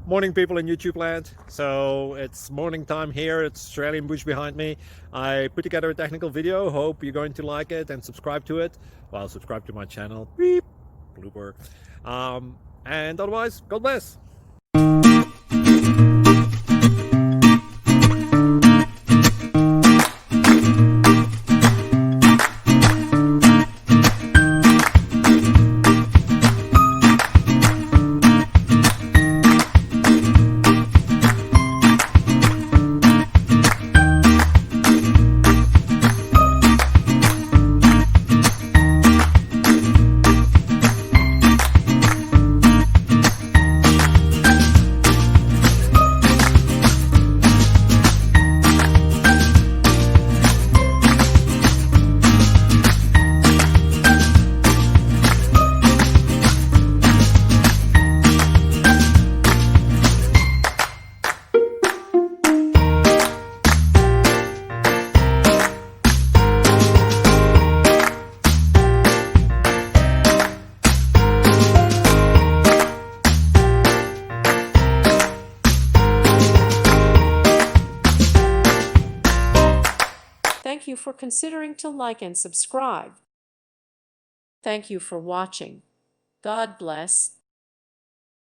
Morning, people in YouTube land. So it's morning time here. It's Australian bush behind me. I put together a technical video. Hope you're going to like it and subscribe to it. Well, subscribe to my channel. Beep. Blooper. And otherwise, God bless. Thank you for considering to like and subscribe. Thank you for watching. God bless.